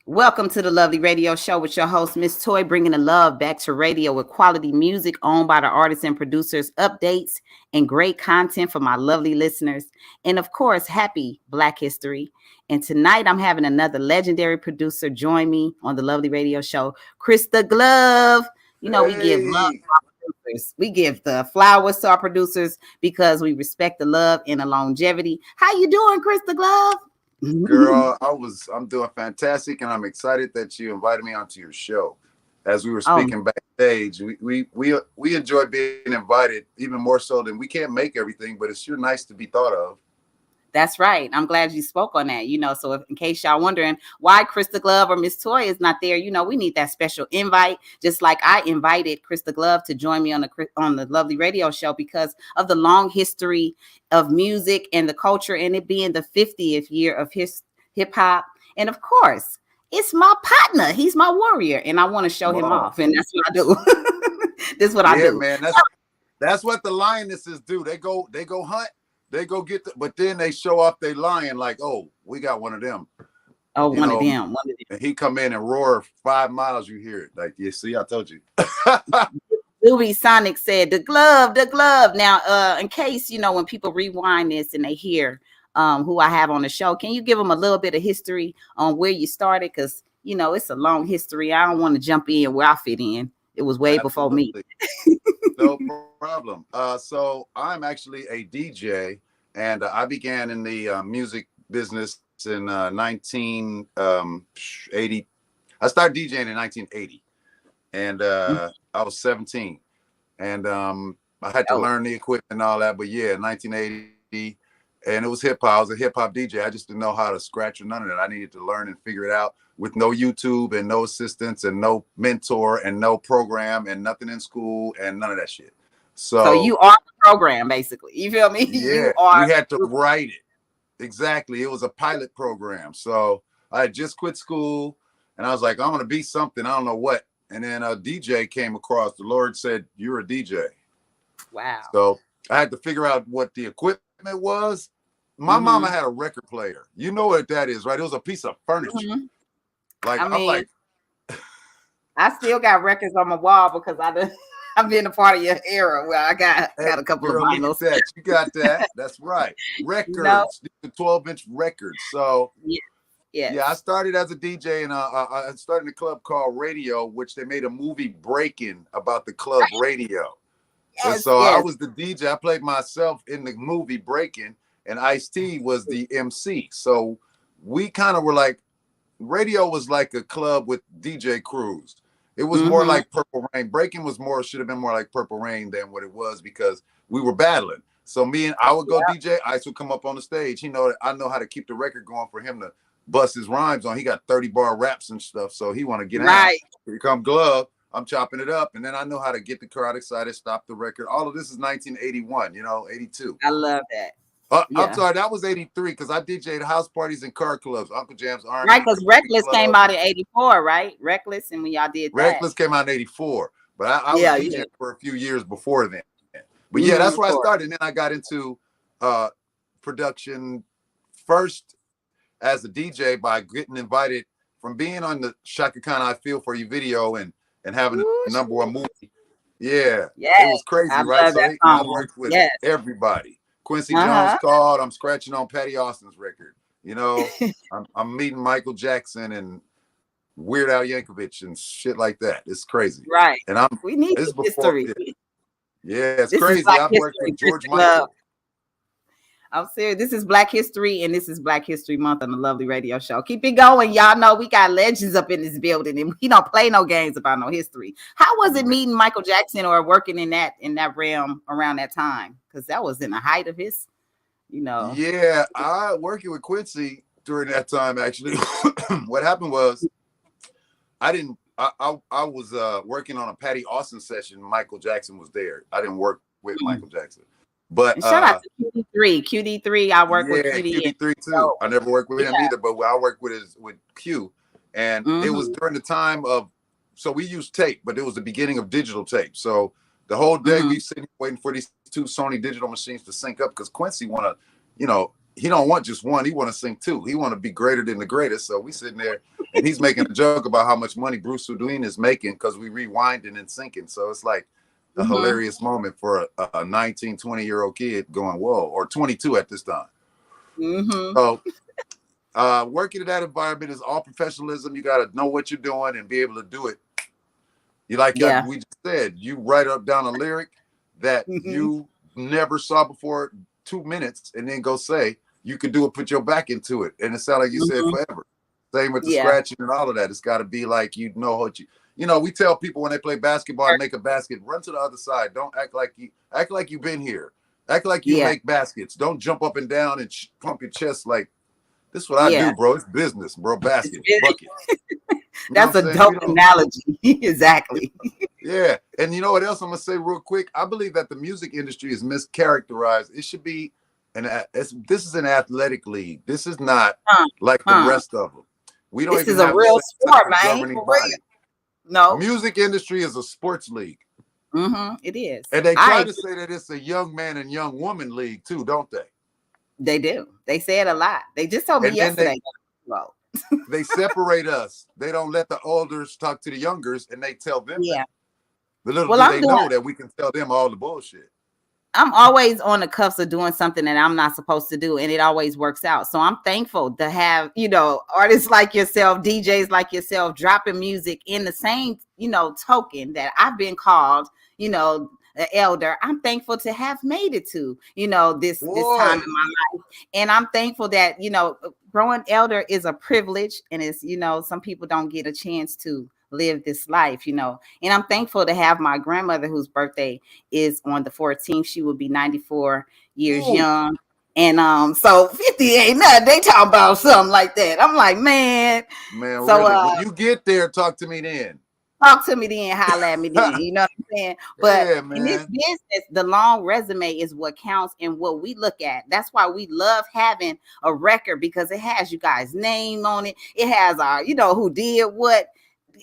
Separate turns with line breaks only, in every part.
Welcome to the Lovely Radio Show with your host, Miss Toy, bringing the love back to radio with quality music owned by the artists and producers, updates, and great content for my lovely listeners. And of course, happy Black History. And tonight I'm having another legendary producer join me on the Lovely Radio Show, Krista Glove. You know, we give love
Hey,
to our producers. We give the flowers to our producers because we respect the love and the longevity. How you doing, Krista Glove?
girl, I'm doing fantastic, and I'm excited that you invited me onto your show. As we were
Oh,
speaking backstage, we enjoy being invited even more so than we can't make everything, but it's sure nice to be thought of.
that's right. I'm glad you spoke on that. So if, in case y'all wondering why Krista Glove or Miss Toy is not there, we need that special invite. Just like I invited Krista Glove to join me on the Lovely Radio Show because of the long history of music and the culture, and it being the 50th year of hip hop. And of course, it's my partner. He's my warrior, and I want to show
Come
him
on,
off, and that's what I do. This is what I
yeah,
do.
man. That's what the lionesses do. They go hunt, they go but then they show off they lion like, oh, we got one of them,
Oh,
you
one of
know.
them. One of them.
And he come in and roar 5 miles, you hear it. Like, yeah, see, I told you.
Louis Sonic said the glove, the glove. Now, in case when people rewind this and they hear who I have on the show, can you give them a little bit of history on where you started? Because it's a long history. I don't want to jump in where I fit in. It was way before me.
Absolutely. No problem. So I'm actually a DJ, and I began in the music business in 1980. I started DJing in 1980, and I was 17, and I had to
Oh,
learn the equipment and all that. But yeah, 1980, and it was hip hop. I was a hip hop DJ. I just didn't know how to scratch or none of that. I needed to learn and figure it out with no YouTube and no assistance and no mentor and no program and nothing in school and none of that shit.
so
So
you are the program, basically. You feel me?
yeah,
You are.
we had to write it. Exactly. It was a pilot program. So I had just quit school and I was like, I'm going to be something. I don't know what. And then a DJ came across. The Lord said, you're a DJ.
Wow.
So I had to figure out what the equipment was. My mama
Hmm.
had a record player. You know what that is, right? It was a piece of furniture.
Hmm.
Like,
I
I'm
mean,
like,
I still got records on my wall because I've been a part of your era where I
hey,
got a couple of
girl, look at
vinyls.
that. You got that. That's right.
You know?
Records, the 12-inch records. So
Yes.
yeah, I
Yes.
started as a DJ, and I started in a club called Radio, which they made a movie Breaking about the club Radio. And
Yes.
so I
Yes.
was the DJ. I played myself in the movie Breaking, and Ice-T was the MC. So we kind of were like, Radio was like a club with DJ crews. It was more
Mm-hmm.
like Purple Rain. Breaking was should have been more like Purple Rain than what it was because we were battling. So I would go DJ, Ice would come up on the stage. I know how to keep the record going for him to bust his rhymes on. He got 30-bar raps and stuff, so he want to get down.
Right.
Here come Glove. I'm chopping it up, and then I know how to get the crowd excited, stop the record. All of this is 1981, 82.
I love that.
I'm
Yeah.
sorry, that was 83 because I DJ'd house parties and car clubs, Uncle Jam's
Right.
R&B
Because Reckless came
club.
out in '84, right? Reckless, and when y'all did that.
Reckless came out in 84, but I was
Yeah. Yeah.
DJing for a few years before then. But yeah,
Mm-hmm.
that's
Of
where I
course.
started. And then I got into uh, production first as a DJ by getting invited from being on the Shaka Khan I Feel For You video and having
Ooh,
the number one movie. Yeah, it
yes.
was crazy,
I
right?
love
So
that
I
song.
worked with
Yes.
everybody. Quincy Jones
Uh-huh.
called. I'm scratching on Patty Austin's record. I'm meeting Michael Jackson and Weird Al Yankovic and shit like that. It's crazy.
Right.
And I'm
We need
this
the
is before.
history.
Yeah, it's
This is
crazy.
Black
I've worked
History,
with George
Krista Love.
Michael.
I'm serious. This is Black History, and this is Black History Month on the Lovely Radio Show. Keep it going. Y'all know we got legends up in this building, and we don't play no games about no history. How was it meeting Michael Jackson or working in that realm around that time? Because that was in the height of his, you know.
Yeah, I working with Quincy during that time. Actually, what happened was I didn't. I was working on a Patty Austin session. Michael Jackson was there. I didn't work with
Mm.
Michael Jackson, but
And shout out to QD3. QD3, I work with
yeah,
QD. And
QD3 too.
so,
I never worked with
yeah.
him either, but I worked with Q, and it was
Mm-hmm.
during the time of. So we used tape, but it was the beginning of digital tape. So the whole day
Mm-hmm.
we sitting waiting for these two Sony digital machines to sync up because Quincy want to, he don't want just one. He want to sing two. He want to be greater than the greatest. So we sitting there, and he's making a joke about how much money Bruce Swedien is making because we rewinding and syncing. So it's like a hilarious moment for a 19, 20-year-old kid going, whoa, or 22 at this time. So working in that environment is all professionalism. You got to know what you're doing and be able to do it. You like we just said, you write up down a lyric that you never saw before 2 minutes and then go say, you can do it, put your back into it. And it sounds like you said forever. Same with the scratching and all of that. It's got to be like, you know what you know, we tell people when they play basketball and make a basket, run to the other side. Don't act like you've been here. Act like you make baskets. Don't jump up and down and pump your chest like, this is what I do, bro. It's business, bro. Basket, bucket.
That's a dope analogy. Exactly.
Yeah. And you know what else I'm going to say real quick? I believe that the music industry is mischaracterized. It should be, this is an athletic league. This is not like the rest of them. We don't. This is a real sport, man. No. Music industry is a sports league.
It is.
And they try to say that it's a young man and young woman league too, don't they?
They do. They say it a lot. They just told me yesterday.
They separate us. They don't let the elders talk to the youngers, and they tell them that. The little do they know that we can tell them all the bullshit.
I'm always on the cuffs of doing something that I'm not supposed to do, and it always works out. So I'm thankful to have, you know, artists like yourself, DJs like yourself, dropping music in the same, you know, token that I've been called, you know, the elder. I'm thankful to have made it to, you know, this time in my life. And I'm thankful that, you know, growing elder is a privilege, and it's, you know, some people don't get a chance to live this life, you know. And I'm thankful to have my grandmother, whose birthday is on the 14th. She will be 94 years young. And so 50 ain't nothing. They talking about something like that. I'm like, man.
So really, when you get there, talk to me then.
Talk to me then, holla at me then. You know what I'm saying? But in this business, the long resume is what counts and what we look at. That's why we love having a record, because it has you guys' name on it. It has our, you know, who did what.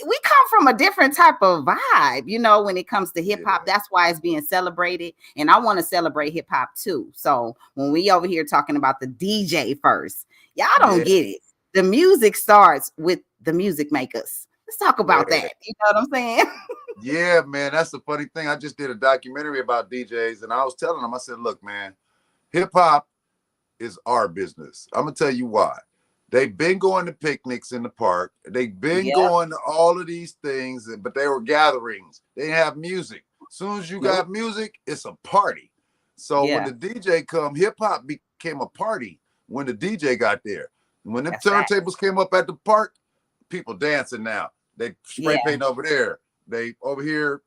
We come from a different type of vibe, you know, when it comes to hip hop. That's why it's being celebrated. And I want to celebrate hip hop too. So when we over here talking about the DJ first, y'all don't get it. The music starts with the music makers. Let's talk about that. You know what I'm saying?
Yeah, man. That's the funny thing. I just did a documentary about DJs, and I was telling them, I said, look, man, hip hop is our business. I'm going to tell you why. They've been going to picnics in the park. They've been going to all of these things, but they were gatherings. They have music. As soon as you got music, it's a party. So when the DJ come, hip hop became a party when the DJ got there. When the turntables came up at the park, people dancing now. They spray paint over there. They over here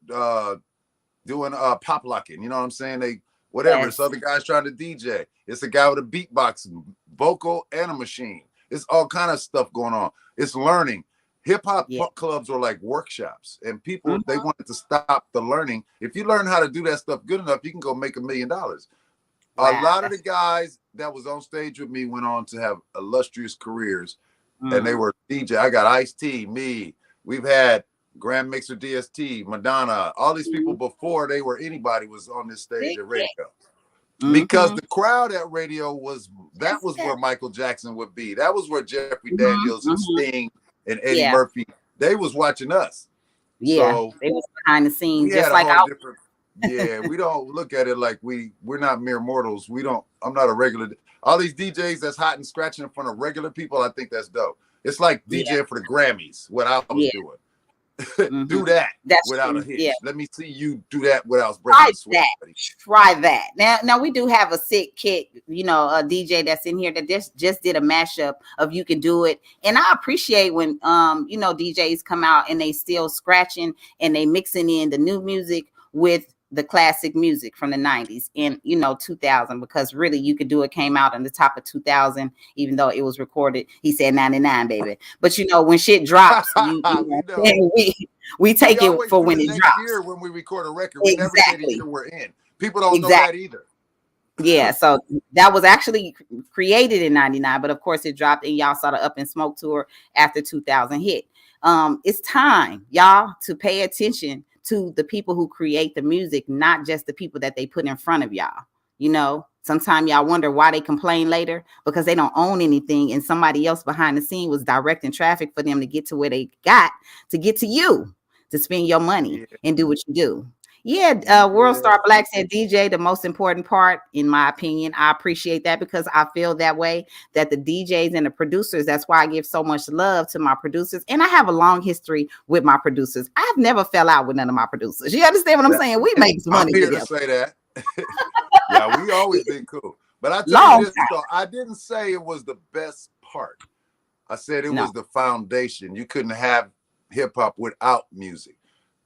doing pop locking. You know what I'm saying? They whatever. It's other guys trying to DJ. It's a guy with a beatboxing, vocal, and a machine. It's all kind of stuff going on. It's learning. Hip hop clubs are like workshops, and people they wanted to stop the learning. If you learn how to do that stuff good enough, you can go make $1 million. Wow. A lot of the guys that was on stage with me went on to have illustrious careers, and they were DJ. I got Ice-T, me. We've had Grand Mixer DST, Madonna, all these people before they were anybody was on this stage at radio. Because the crowd at radio was where Michael Jackson would be. That was where Jeffrey Daniels and Sting and Eddie Murphy, they was watching us.
Yeah, so they was behind the scenes, just like
we don't look at it like we're not mere mortals. I'm not a regular. All these DJs that's hot and scratching in front of regular people, I think that's dope. It's like DJing for the Grammys, what I was doing. Do that without a hitch. Let me see you do that without breaking sweat.
Try that. Now we do have a sick kid, you know, a DJ that's in here that just did a mashup of You Can Do It. And I appreciate when you know, DJs come out and they still scratching and they mixing in the new music with the classic music from the 90s and, you know, 2000, because really You Could Do It came out in the top of 2000, even though it was recorded, he said 99, baby. But you know, when shit drops, we take it for when it drops.
Year when we record a record, we never say the year we're in. People don't know that either.
Yeah, so that was actually created in 99, but of course it dropped, and y'all saw the Up in Smoke tour after 2000 hit. It's time, y'all, to pay attention to the people who create the music, not just the people that they put in front of y'all. You know, sometimes y'all wonder why they complain later, because they don't own anything and somebody else behind the scene was directing traffic for them to get to where they got to get to you to spend your money
Yeah.
and do what you do. Yeah, World
Yeah.
Star Black said DJ, the most important part, in my opinion. I appreciate that because I feel that way, that the DJs and the producers, that's why I give so much love to my producers. And I have a long history with my producers. I've never fell out with none of my producers. You understand what I'm saying? We make some
I'm
money
here to
together.
say that. Yeah, we always been cool. But I tell you
Long
this though, I didn't say it was the best part. I said it
No,
was the foundation. You couldn't have hip hop without music.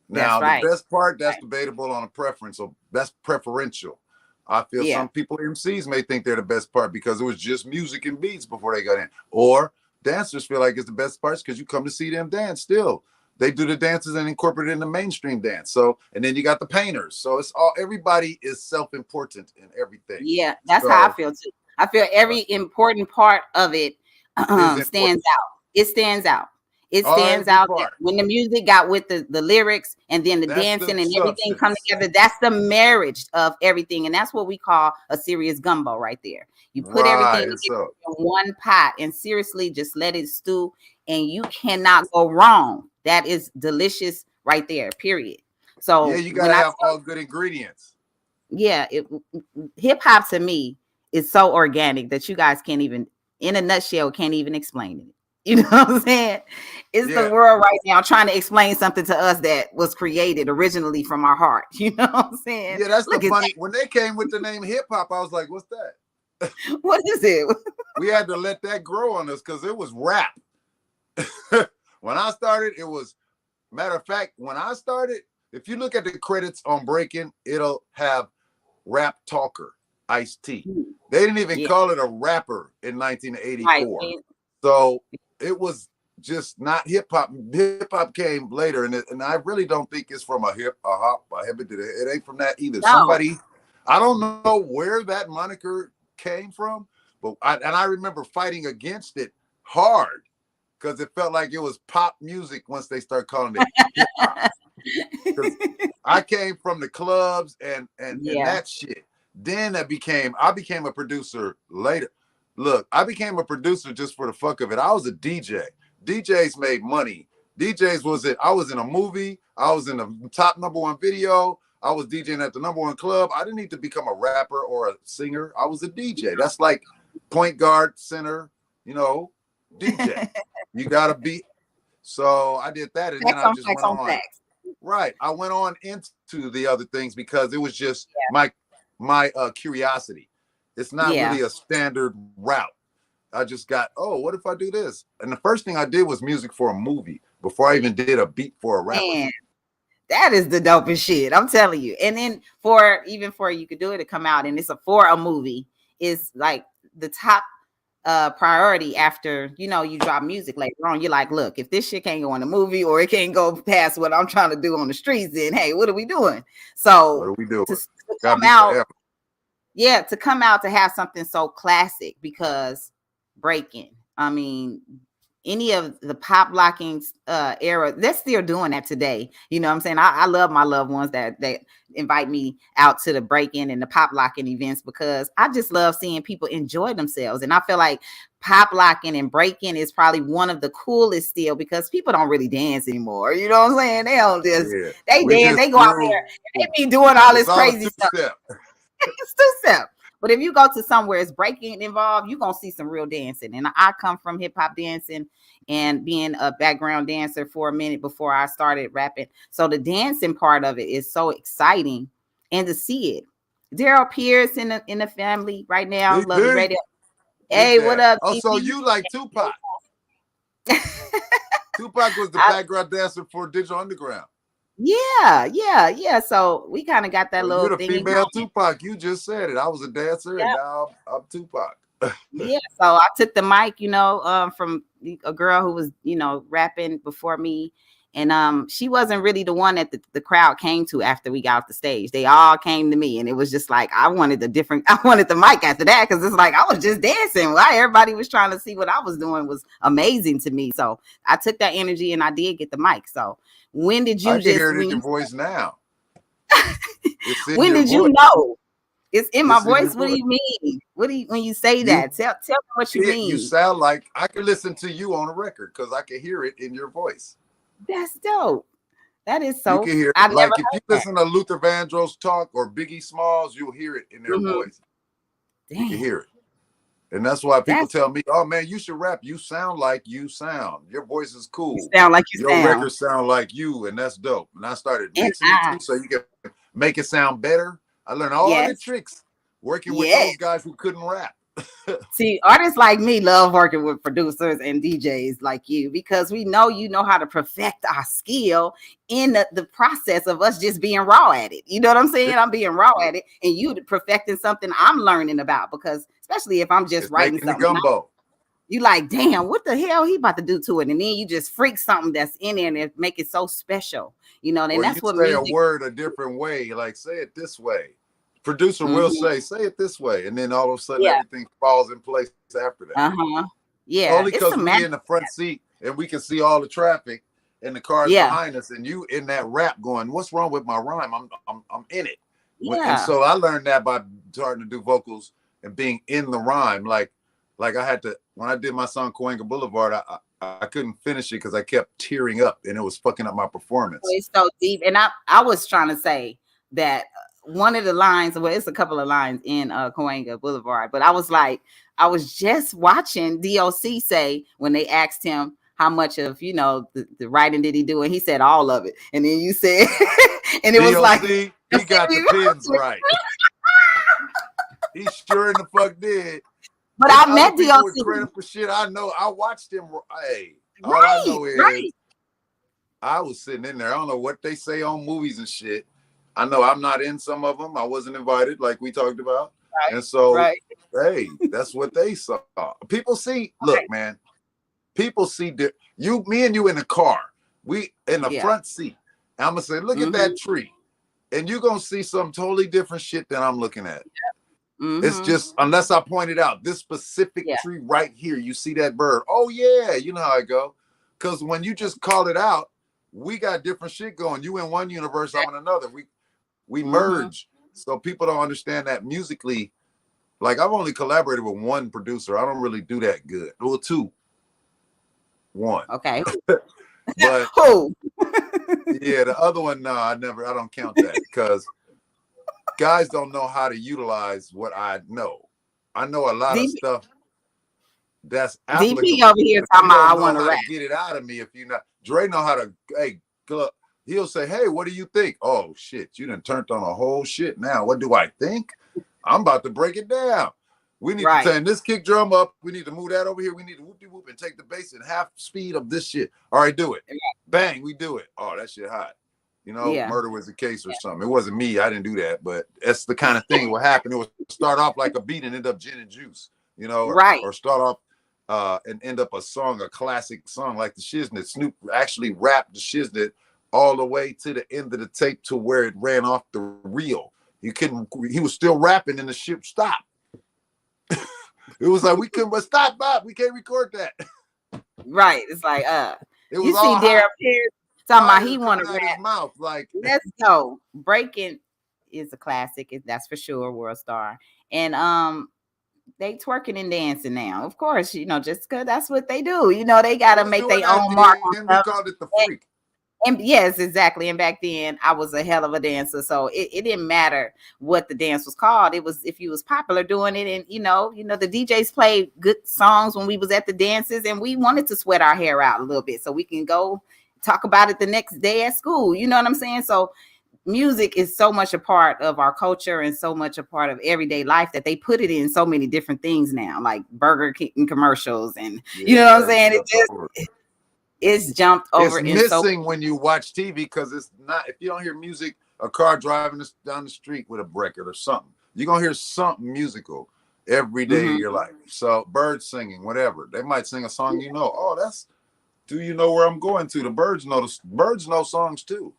that's
Now, the
right.
best part, that's
Right.
debatable on a preference, or that's preferential. I feel
Yeah.
some people, MCs, may think they're the best part because it was just music and beats before they got in. Or dancers feel like it's the best parts because you come to see them dance still. They do the dances and incorporate it in the mainstream dance. So, and then you got the painters. So it's all, everybody is self-important in everything.
Yeah, that's how I
So
feel too. I feel every important part of it
is important.
stands out. It stands out. It stands
Every
out
part.
when the music got with the lyrics and then the
That's
dancing
the
and everything come
substance.
together. That's the marriage of everything. And that's what we call a serious gumbo right there. You put everything
Right.
together
So
in one pot and seriously just let it stew and you cannot go wrong. That is delicious right there, period.
yeah,
So
you
when
gotta
I
have all good ingredients.
yeah, hip hop to me is so organic that you guys can't even, in a nutshell, can't even explain it. You know what I'm saying? It's the
Yeah.
world right now trying to explain something to us that was created originally from our heart. You know what I'm saying?
Yeah, that's the
Look at
funny. When they came with the name hip hop, I was like, what's that?
that. What is it?
We had to let that grow on us because it was rap. When I started, it was, matter of fact, when I started, if you look at the credits on Breaking, it'll have Rap Talker, Ice-T. They didn't even
Yeah,
call it a rapper in
right.
1984. So it was just not hip hop. Hip hop came later, and I really don't think it's from a hop. It ain't from that either.
No.
Somebody, I don't know where that moniker came from, but I remember fighting against it hard because it felt like it was pop music once they start calling it hip hop. Because I came from the clubs and
Yeah.
that shit. Then I became a producer later. Look, I became a producer just for the fuck of it. I was a DJ. DJs made money. I was in a movie. I was in the top #1 video. I was DJing at the #1 club. I didn't need to become a rapper or a singer. I was a DJ. That's like point guard, center, DJ. You gotta be. So I did that, and then
Facts
I
on
just
facts
went
on
on.
facts.
Right. I went on into the other things because it was just my curiosity. It's not
Yeah.
really a standard route. I just got, what if I do this? And the first thing I did was music for a movie before I even did a beat for a rapper.
Man, that is the dopest shit. I'm telling you. And then for You Could Do It to come out and it's for a movie is like the top priority after you drop music later on. You're like, look, if this shit can't go in a movie or it can't go past what I'm trying to do on the streets, then hey, what are we doing? So
What are we doing?
to
Gotta
come
be
out,
forever.
yeah, to come out to have something so classic, because Breaking, I mean, any of the pop locking era, they're still doing that today. You know what I'm saying? I love my loved ones that invite me out to the break-in and the pop locking events, because I just love seeing people enjoy themselves. And I feel like pop locking and break-in is probably one of the coolest still, because people don't really dance anymore. You know what I'm saying? They don't just,
Yeah.
they
We
dance,
just
they go out there, they be doing all this
it's all a
crazy stuff.
two-step.
It's two-step. But if you go to somewhere it's breaking involved, you're gonna see some real dancing. And I come from hip-hop dancing and being a background dancer for a minute before I started rapping. So the dancing part of it is so exciting, and to see it. Daryl Pierce in the family right now. Love the radio. Hey, what up?
Oh, so you like Tupac? Tupac was the background dancer for Digital Underground.
Yeah. So we kind of got that little
you're the
thing.
female Tupac. You just said it. I was a dancer, and now I'm Tupac.
Yeah, so I took the mic, from a girl who was, rapping before me, and she wasn't really the one that the crowd came to after we got off the stage. They all came to me, and it was just like I wanted the mic after that, because it's like I was just dancing. Why everybody was trying to see what I was doing was amazing to me. So I took that energy and I did get the mic. So when did you
I can hear it in your voice now.
When did you know It's in my
It's in your
voice. What do
voice.
you mean? What do you when you say
You
that? Tell me what you
you
mean.
sound like I can listen to you on a record because I can hear it in your voice.
That's dope. That is
You
so.
can hear it.
I've never
Like if you
heard that.
listen to Luther Vandross talk or Biggie Smalls, you'll hear it in their
Hmm.
voice. You can
Damn.
hear it. And that's why people
That's
tell me, oh man, you should rap. You sound like you sound. Your voice is
you
cool.
sound like you
Your
sound.
records sound like you, and that's dope. And I started
And
mixing it too, so you can make it sound better. I learned all the
yes,
tricks working with
yes.
those guys who couldn't rap.
See, artists like me love working with producers and DJs like you because we know you know how to perfect our skill in the process of us just being raw at it. You know what I'm saying? I'm being raw at it, and you perfecting something I'm learning about because especially if I'm just
It's
writing
making the
something,
gumbo.
you like, damn, what the hell he about to do to it? And then you just freak something that's in there and make it so special, you know, and
Or you
that's what
say a
music.
word a different way, like say it this way. Producer will
Mhm.
say it this way, and then all of a sudden
Yeah.
everything falls in place after that.
Uh-huh. Yeah.
Only
It's a
because we
magic.
in the front seat and we can see all the traffic and the cars
Yeah.
behind us, and you in that rap going, "What's wrong with my rhyme? I'm in it." And
Yeah.
so I learned that by starting to do vocals and being in the rhyme. Like I had to when I did my song Cahuenga Boulevard, I couldn't finish it because I kept tearing up and it was fucking up my performance.
It's so deep. And I was trying to say that one of the lines, well, it's a couple of lines in Cahuenga Boulevard, but I was like, I was just watching DOC say when they asked him how much of the writing did he do, and he said all of it. And then you said, and it was like,
DOC, he got the pins right. He sure in the fuck did.
But
There's
I
other
met
people with
DOC.
credit for shit. I know. I watched him. Hey, all I
Right,
know is
right.
I was sitting in there. I don't know what they say on movies and shit. I know I'm not in some of them. I wasn't invited, like we talked about.
Right,
And so,
right,
hey, that's what they saw. People see. Look,
right.
man. People see you, me, and you in the car. We in the
Yeah.
front seat. And I'm gonna say, look at
Mm-hmm.
that tree, and you're gonna see some totally different shit than I'm looking at. It's
Mm-hmm.
just unless I pointed out this specific
Yeah.
tree right here, you see that bird. Oh yeah, you know how I go. Because when you just call it out, we got different shit going. You in one universe, I'm in another. We
Mm-hmm.
merge. So people don't understand that musically. Like I've only collaborated with one producer. I don't really do that good. Well, two, one.
Okay.
But
Who?
yeah, the other one, no, I don't count that because guys don't know how to utilize what I know. I know a lot of
DP,
stuff that's
DP
applicable.
over here
If
talking
you
about I
don't know
want to
how to
rap.
get it out of me, if you not Dre know how to, hey, he'll say, hey, what do you think? Oh shit, you done turned on a whole shit now. What do I think? I'm about to break it down. We need to
Right.
turn this kick drum up. We need to move that over here. We need to whoop de whoop and take the bass in half speed of this shit. All right, do it. Bang, we do it. Oh, that shit hot. You know,
Yeah.
murder was the case or something. It wasn't me. I didn't do that, but that's the kind of thing what happened. It would start off like a beat and end up gin and juice, you know,
Right.
or start off and end up a song, a classic song like the Shiznit. Snoop actually rapped the Shiznit all the way to the end of the tape to where it ran off the reel. He was still rapping and the ship stopped. It was like, we couldn't, but stop, Bob. We can't record that.
Right. It's like,
It was
you see
all
Darryl
hot.
Pierce talking about he
Fire
want to
coming out his
rap.
mouth. Like,
Let's go. Breaking is a classic. That's for sure. World Star. And they twerking and dancing now. Of course, just because that's what they do. They got
we
to
was
make
doing
their
that
own mark on
then. We
stuff.
called it the freak.
And yes, exactly. And back then I was a hell of a dancer. So it didn't matter what the dance was called. It was if you was popular doing it. And the DJs played good songs when we was at the dances and we wanted to sweat our hair out a little bit so we can go talk about it the next day at school. You know what I'm saying? So music is so much a part of our culture and so much a part of everyday life that they put it in so many different things now, like Burger King commercials. And you know what I'm saying? It's jumped over
It's
in so
missing when you watch TV because it's not. If you don't hear music, a car driving down the street with a record or something, you're gonna hear something musical every day of your life. So birds singing, whatever. They might sing a song Oh, that's. Do you know where I'm going to? The birds know songs too.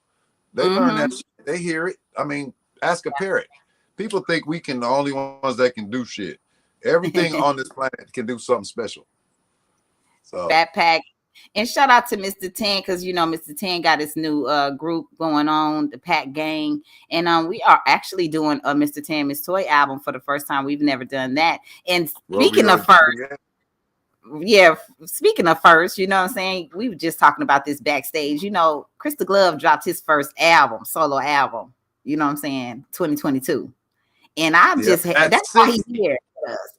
They learn that shit. They hear it. I mean, ask a parrot. People think we can the only ones that can do shit. Everything on this planet can do something special. So
Fat Pack. And shout out to Mr. Ten, because you know Mr. Ten got his new group going on, the Pack Gang, and we are actually doing a Mr. Ten Miss Toy album for the first time. We've never done that. And speaking of first, yeah, speaking of first, you know what I'm saying? We were just talking about this backstage. You know, Chris the Glove dropped his first album, solo album. You know what I'm saying? 2022, and that's why he's here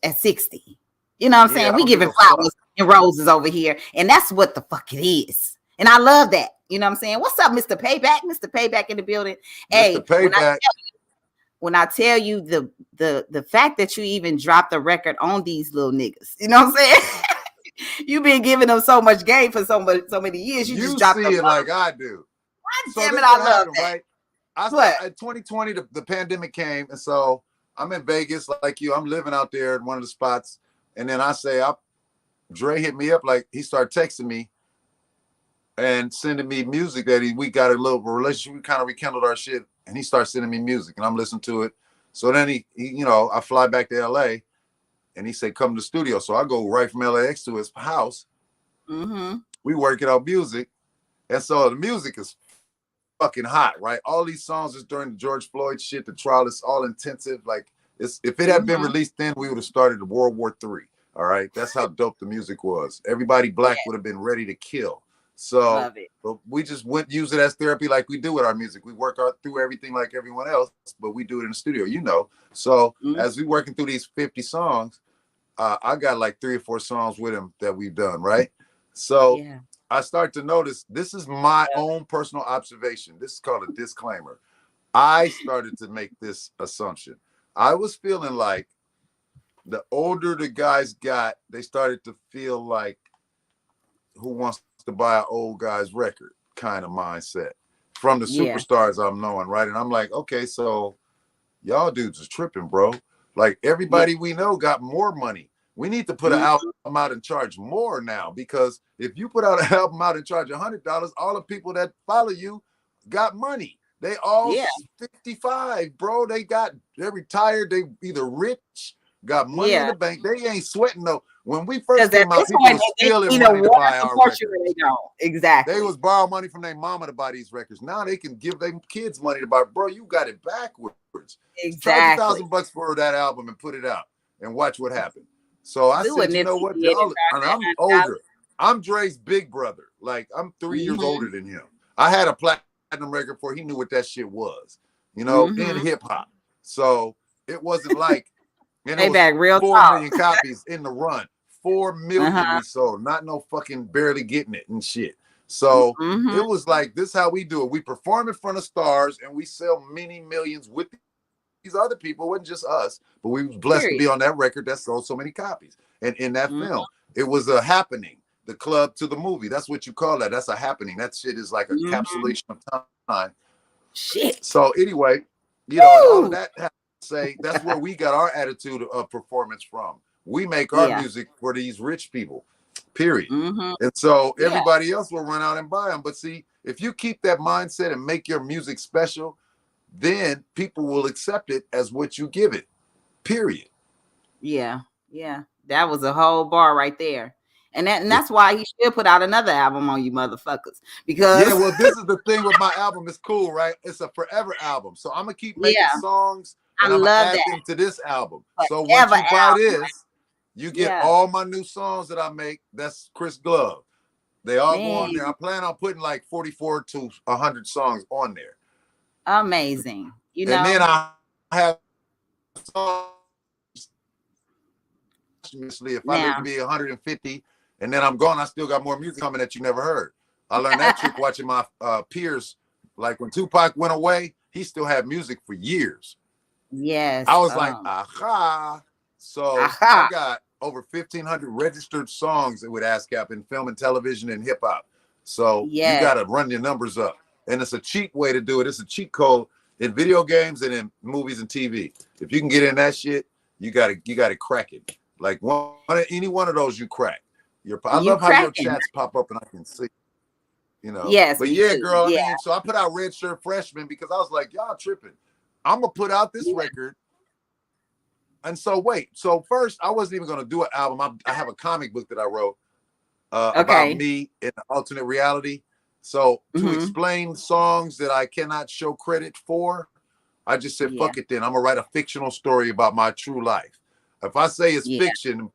at 60. You know what I'm saying? We giving flowers and roses over here, and that's what the fuck it is. And I love that. You know what I'm saying? What's up, Mr. Payback? Mr. Payback in the building. Hey, when I tell you the fact that you even dropped the record on these little niggas, you know what I'm saying? You've been giving them so much game for so many years. You just dropped
see it like I do.
God damn it, I love that.
Right? In 2020, the pandemic came, and so I'm in Vegas like you. I'm living out there in one of the spots. And then I say, Dre hit me up, like he started texting me and sending me music that we got a little relationship. We kind of rekindled our shit, and he started sending me music, and I'm listening to it. So then he you know, I fly back to LA, and he said, come to the studio. So I go right from LAX to his house.
Mm-hmm.
We working out music, and so the music is fucking hot, right? All these songs is during the George Floyd shit. The trial is all intensive, like. If it had been released then, we would have started the World War III. All right, that's how dope the music was. Everybody black would have been ready to kill. So but we just use it as therapy, like we do with our music. We work through everything like everyone else, but we do it in the studio, you know. So as we working through these 50 songs, I got like 3 or 4 songs with him that we've done, right? So I start to notice, this is my own personal observation. This is called a disclaimer. I started to make this assumption. I was feeling like the older the guys got, they started to feel like, who wants to buy an old guy's record kind of mindset from the superstars I'm knowing, right? And I'm like, okay, so y'all dudes is tripping, bro. Like everybody we know got more money. We need to put an album out and charge more now, because if you put out an album out and charge $100, all the people that follow you got money. They all 55, bro. They're retired. They either rich, got money in the bank. They ain't sweating though. When we first came out, people were stealing money to buy our records.
They don't. Exactly.
They was borrow money from their mama to buy these records. Now they can give their kids money to buy. Bro, you got it backwards.
Exactly.
Charge $1,000 for that album and put it out and watch what happened. So I said, you know what? I'm older. I'm Dre's big brother. Like I'm 3 years older than him. I had a platinum record before he knew what that shit was, you know, in hip hop. So it wasn't like, and it was 4 million copies in the run. 4 million we sold, not no fucking barely getting it and shit. So it was like, this is how we do it. We perform in front of stars and we sell many millions with these other people. It wasn't just us, but we was blessed to be on that record that sold so many copies. And in that film, it was a happening. The club to the movie. That's what you call that. That's a happening. That shit is like a encapsulation of time.
Shit.
So anyway, you know, all of that say that's where we got our attitude of performance from. We make our music for these rich people, period. And so everybody else will run out and buy them. But see, if you keep that mindset and make your music special, then people will accept it as what you give it, period.
Yeah. That was a whole bar right there. And that's why he should put out another album on you motherfuckers. Because
well, this is the thing with my album. It's cool, right? It's a forever album. So I'm gonna keep making songs and I'm gonna add them to this album. So once you buy this, you get all my new songs that I make. That's Chris Glove. They all go on there. I plan on putting like 44 to 100 songs on there.
Amazing. You know,
and then I have songs. If I live to be 150 and then I'm gone, I still got more music coming that you never heard. I learned that trick watching my peers. Like when Tupac went away, he still had music for years.
Yes.
I was like, aha. So I got over 1,500 registered songs with ASCAP in film and television and hip hop. So you got to run your numbers up. And it's a cheap way to do it. It's a cheat code in video games and in movies and TV. If you can get in that shit, you got to crack it. Like any one of those you crack. I love how your chats pop up and I can see. You know.
Yes.
But yeah, girl. I mean, so I put out Red Shirt Freshman because I was like, y'all tripping. I'm gonna put out this record. And so wait. So first, I wasn't even gonna do an album. I have a comic book that I wrote, about
Okay.
me in the alternate reality. So to
Mm-hmm.
explain songs that I cannot show credit for, I just said,
Yeah.
fuck it then. I'm gonna write a fictional story about my true life. If I say it's
Yeah.
fiction,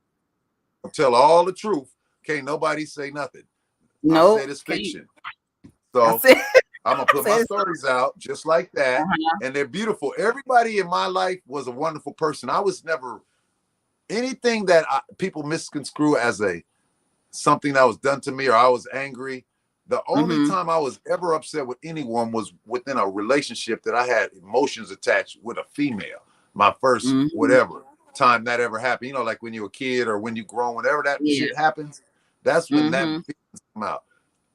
I'll tell all the truth. Can't nobody say nothing. I said
Nope.
it's
Can you?
fiction.
I
So
said.
I'm gonna
I
put my
said.
stories out just like that.
Uh-huh.
And they're beautiful. Everybody in my life was a wonderful person. I was never anything that people misconstrue as a something that was done to me or I was angry. The only
Mm-hmm.
time I was ever upset with anyone was within a relationship that I had emotions attached with a female. My first
Mm-hmm.
whatever time that ever happened, like when you're a kid or when you grow, whenever that
Yeah.
shit happens, that's when that
Mm-hmm.
feelings come out.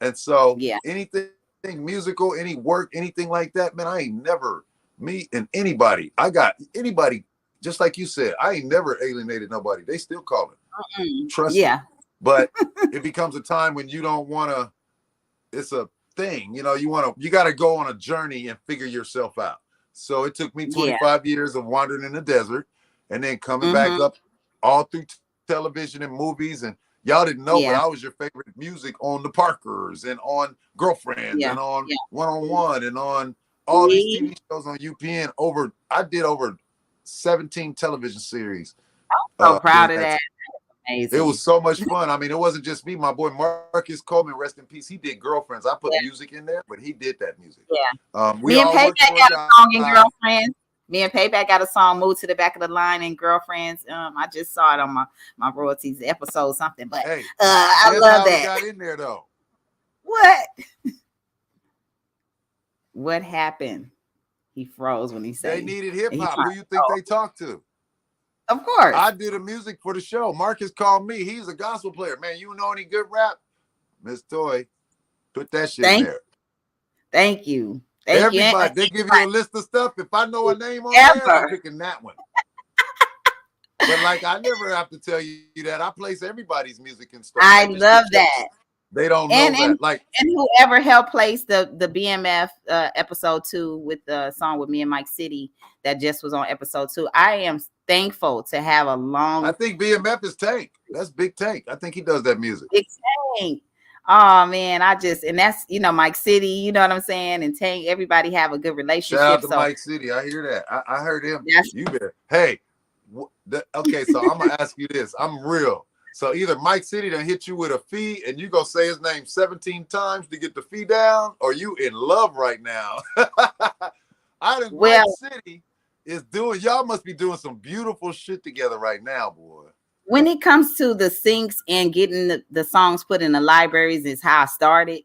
And so
Yeah.
anything musical, any work, anything like that, man, I ain't never me and anybody. I got anybody, just like you said, I ain't never alienated nobody. They still call it.
Mm.
Trust me.
Yeah.
But it becomes a time when you don't want to, it's a thing, you got to go on a journey and figure yourself out. So it took me
Yeah.
25 years of wandering in the desert and then coming back
Mm-hmm.
up all through television and movies. And y'all didn't know, but
Yeah.
I was your favorite music on the Parkers and on Girlfriends
Yeah.
and on
Yeah.
One on One and on all these
See?
TV shows on UPN. I did over 17 television series
So
during
proud of
that.
that.
It was
Amazing.
so much fun. I mean, it wasn't just me. My boy Marcus Coleman, rest in peace. He did Girlfriends. I put
Yeah.
music in there, but he did that music.
Yeah.
We
Me and
all
Payback
worked for a
got a song in
guy.
Girlfriends. Me and Payback got a song moved to the back of the line in Girlfriends. I just saw it on my royalties episode something, but
Hey,
I
guess
love
how it
that.
got in there though?
What? What happened? He froze when he
They
say,
needed hip
and he
hop.
trying.
Who you think
Oh,
they talked to?
of course.
I did the music for the show. Marcus called me. He's a gospel player. Man, you know any good rap? Miss Toy, put that shit in
Thank,
there.
thank you, thank you.
Everybody, they give you a list of stuff. If I know a name on there, I'm
Ever.
picking that one. But like, I never have to tell you that I place everybody's music in stuff.
I
They just get
love
checks.
that.
They don't know
And
that. Like,
whoever helped place the BMF episode 2 with the song with me and Mike City that just was on episode 2. I am thankful to have a
I
long
think BMF is Tank. That's Big Tank. I think he does that music.
big Tank. Oh man, and that's Mike City, you know what I'm saying? And Tank, everybody have a good
Shout out
relationship.
to
So
Mike City. I hear that. I heard him.
that's
You better. Hey, okay. So I'm gonna ask you this. I'm real. So either Mike City done hit you with a fee and you gonna say his name 17 times to get the fee down, or you in love right now? I think Mike
well,
City is doing. Y'all must be doing some beautiful shit together right now, boy.
when it comes to the syncs and getting the songs put in the libraries is how I started.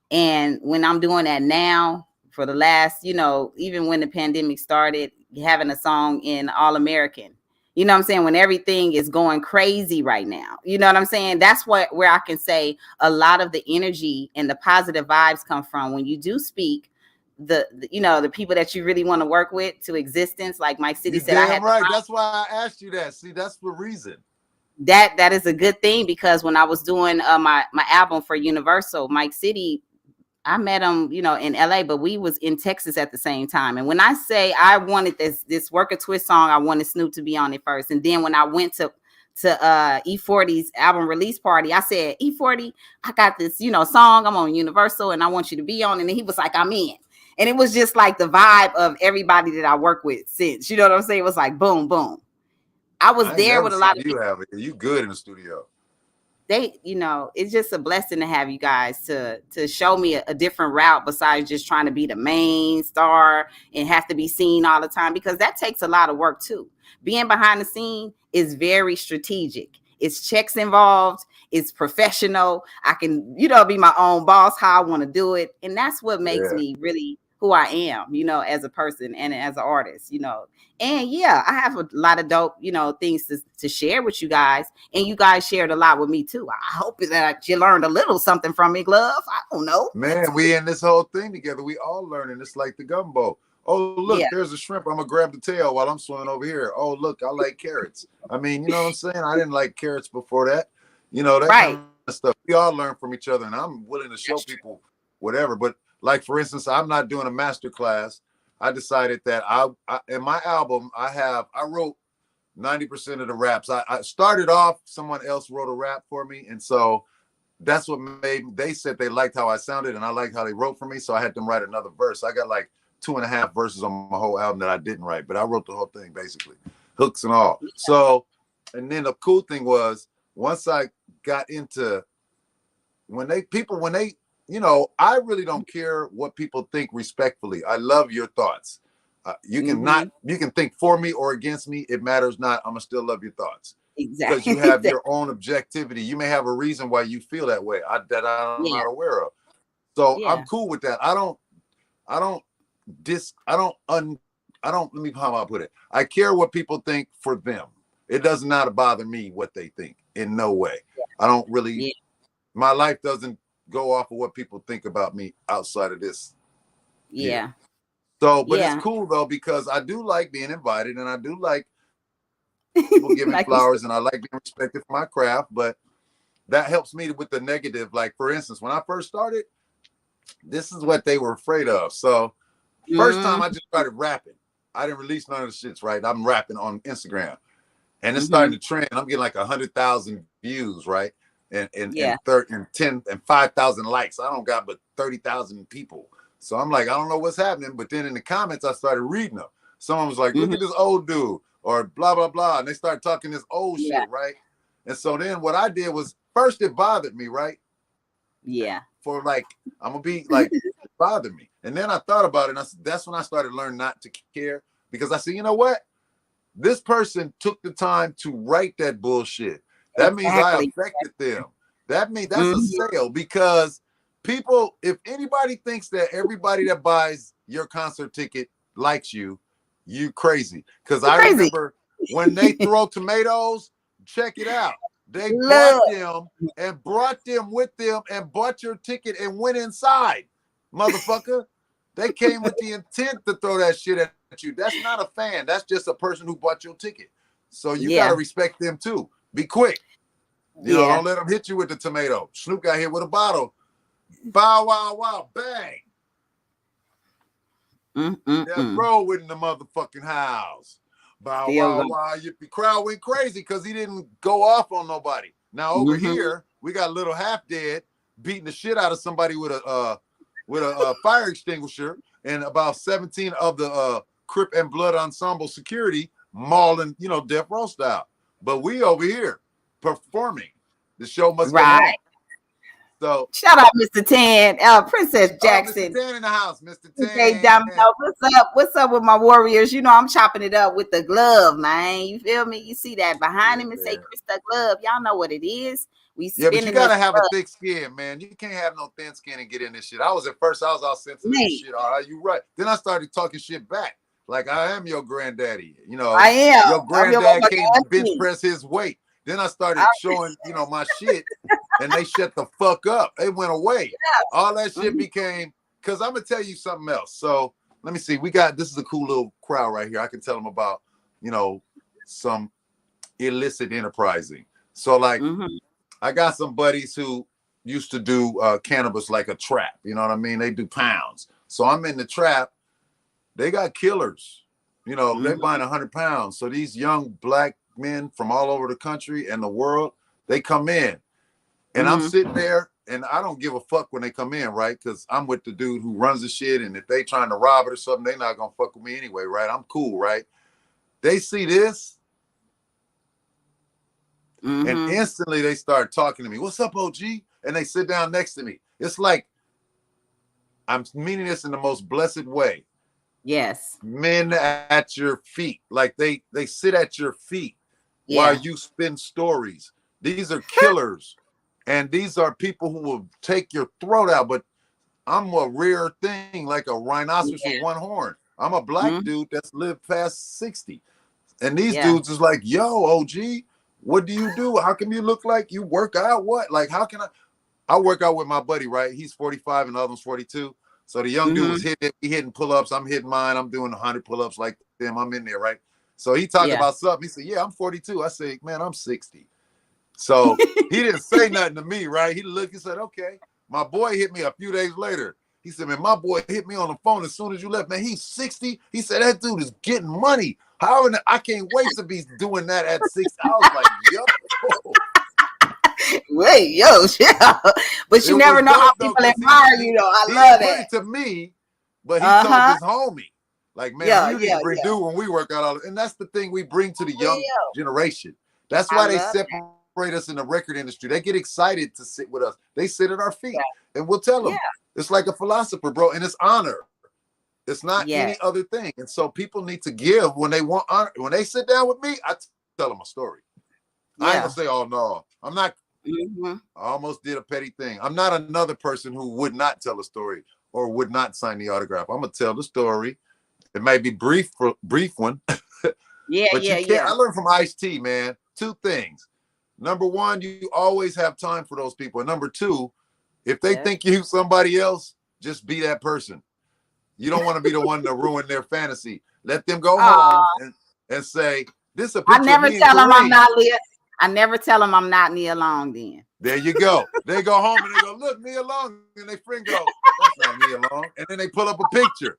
And when I'm doing that now for the last, even when the pandemic started, having a song in All American, you know what I'm saying? When everything is going crazy right now, you know what I'm saying? That's where I can say a lot of the energy and the positive vibes come from when you do speak the people that you really want to work with to existence. Like Mike City
You
said, I
damn
had
right. That's why I asked you that. See, that's the reason.
that is a good thing, because when I was doing my album for Universal, Mike City, I met him, in LA, but we was in Texas at the same time. And when I say I wanted this Work a Twist song, I wanted Snoop to be on it first. And then when I went to E40's album release party, I said, E40, I got this, song, I'm on Universal and I want you to be on it. And he was like, I'm in. And it was just like the vibe of everybody that I work with since, you know what I'm saying? It was like, boom, boom. I was
I ain't
there
never
with a
seen
lot of
you
people.
have it. You good in the studio.
It's just a blessing to have you guys to show me a different route besides just trying to be the main star and have to be seen all the time, because that takes a lot of work too. Being behind the scene is very strategic. It's checks involved. It's professional. I can, be my own boss how I want to do it. And that's what makes
Yeah.
me really who I am, as a person and as an artist, And yeah, I have a lot of dope, things to share with you guys. And you guys shared a lot with me too. I hope that you learned a little something from me, Glove. I don't know.
Man, we in this whole thing together. We all learning. It's like the gumbo. Oh,
Yeah,
look, there's a shrimp. I'm gonna grab the tail while I'm swimming over here. Oh, look, I like carrots. I mean, you know what I'm saying? I didn't like carrots before that. That
right.
kind of stuff. We all learn from each other, and I'm willing to show people whatever. But like, for instance, I'm not doing a master class. I decided that I in my album, I wrote 90% of the raps. I started off, someone else wrote a rap for me. And so that's what made, they said they liked how I sounded and I liked how they wrote for me. So I had them write another verse. I got like 2.5 verses on my whole album that I didn't write, but I wrote the whole thing basically, hooks and all. So, and then the cool thing was once I got into, when they, you know, I really don't care what people think respectfully. I love your thoughts. You can not, you can think for me or against me. It matters not. I'm gonna still love your thoughts.
Exactly.
Because you have your own objectivity. You may have a reason why you feel that way that I'm not aware of. So I'm cool with that. I don't, let me, how I put it. I care what people think for them. It does not bother me what they think in no way. I don't really, my life doesn't go off of what people think about me outside of this. So, but it's cool though, because I do like being invited and I do like people give me flowers and I like being respected for my craft, but that helps me with the negative. Like for instance, when I first started, this is what they were afraid of. So first time I just started rapping. I didn't release none of the shits, right? I'm rapping on Instagram and it's starting to trend. I'm getting like 100,000 views, right? And 10 and 5,000 likes. I don't got but 30,000 people. So I'm like, I don't know what's happening. But then in the comments, I started reading them. Someone was like, look at this old dude, or blah, blah, blah. And they started talking this old shit, right? And so then what I did was, first it bothered me, right? For like, I'm going to be like, it bothered me. And then I thought about it. And that's when I started learning not to care. Because I said, you know what? This person took the time to write that bullshit. That means I affected them. That means that's a sale, because people, if anybody thinks that everybody that buys your concert ticket likes you, you crazy. Because I remember when they throw tomatoes, check it out. They bought them and brought them with them and bought your ticket and went inside, motherfucker. They came with the intent to throw that shit at you. That's not a fan. That's just a person who bought your ticket. So you got to respect them too. Be quick. You know, don't let them hit you with the tomato. Snoop got hit with a bottle. Bow, wow, wow, bang. That bro in the motherfucking house. Bow, wow, wow. The crowd went crazy because he didn't go off on nobody. Now over here, we got Little Half Dead beating the shit out of somebody with a fire extinguisher, and about 17 of the Crip and Blood Ensemble security mauling, you know, Death Row style. But we over here performing. The show must go on. So
shout out Mr. Tan, Princess Jackson.
Mr. Tan in the house, Mr. Tan.
Okay, what's up? What's up with my Warriors? You know, I'm chopping it up with the glove, man. You feel me? You see that behind him and say Chris the Glove. Y'all know what it is. We
but you gotta have a thick skin, man. You can't have no thin skin and get in this shit. I was all sensitive and shit. All right, you right. Then I started talking shit back. Like I am your granddaddy. You know,
I am.
Your granddad can't bench press his weight. Then I started showing, you know, my shit, and they shut the fuck up. They went away. All that shit became, because I'm gonna tell you something else. So let me see. This is a cool little crowd right here. I can tell them about, you know, some illicit enterprising. So like, I got some buddies who used to do cannabis like a trap. You know what I mean? They do pounds. So I'm in the trap. They got killers. You know, they're buying 100 pounds. So these young black men from all over the country and the world, they come in. And I'm sitting there and I don't give a fuck when they come in, right? Because I'm with the dude who runs the shit. And if they trying to rob it or something, they not going to fuck with me anyway, right? I'm cool, right? They see this. And instantly they start talking to me. What's up, OG? And they sit down next to me. It's like, I'm meaning this in the most blessed way.
Yes.
Men at your feet. Like they sit at your feet while you spin stories. These are killers. And these are people who will take your throat out. But I'm a rare thing, like a rhinoceros with one horn. I'm a black dude that's lived past 60. And these dudes is like, yo, OG, what do you do? How come you look like you work out? What? Like, how can I work out with my buddy, right? He's 45 and the other one's 42. So the young dude was hitting pull-ups. I'm hitting mine. I'm doing 100 pull-ups like them. I'm in there, right? So he talked about something. He said, yeah, I'm 42. I said, man, I'm 60. So he didn't say nothing to me, right? He looked, he said, okay. My boy hit me a few days later. He said, man, my boy hit me on the phone as soon as you left. Man, he's 60. He said, that dude is getting money. I can't wait to be doing that at 60. I was like, yo.
Wait, yo, yeah. But
It
you never
was
know how
dope though,
people
because
admire you, though. I
he
love
didn't put
that.
it to me, but he told
Uh-huh.
his homie, like, man,
Yeah,
you need to
yeah,
bring
yeah.
dude when we work out all, and that's the thing we bring to the young
Real.
generation. That's
I
why they
love
separate us in the record industry. They get excited to sit with us. They sit at our feet,
that.
and we'll tell
Yeah.
them. It's like a philosopher, bro, and it's honor. It's not
Yeah.
any other thing. And so people need to give when they want honor. When they sit down with me, I tell them a story. I ain't
Yeah.
gonna say, oh no, I'm not.
Mm-hmm.
I almost did a petty thing. I'm not another person who would not tell a story or would not sign the autograph. I'm gonna tell the story. It may be brief one,
Yeah,
but
yeah,
you can't.
yeah.
I learned from Ice-T, man. Two things. Number one, you always have time for those people. And number two, if they
Yeah.
think you somebody else, just be that person. You don't want to be the one to ruin their fantasy. Let them go home and say, this is a
I
picture of
never
me and
tell them I'm
Kareem.
not Leah. I never tell them I'm not Nia Long then.
There you go. They go home and they go, look, Nia Long. And their friend go, that's not Nia Long. And then they pull up a picture.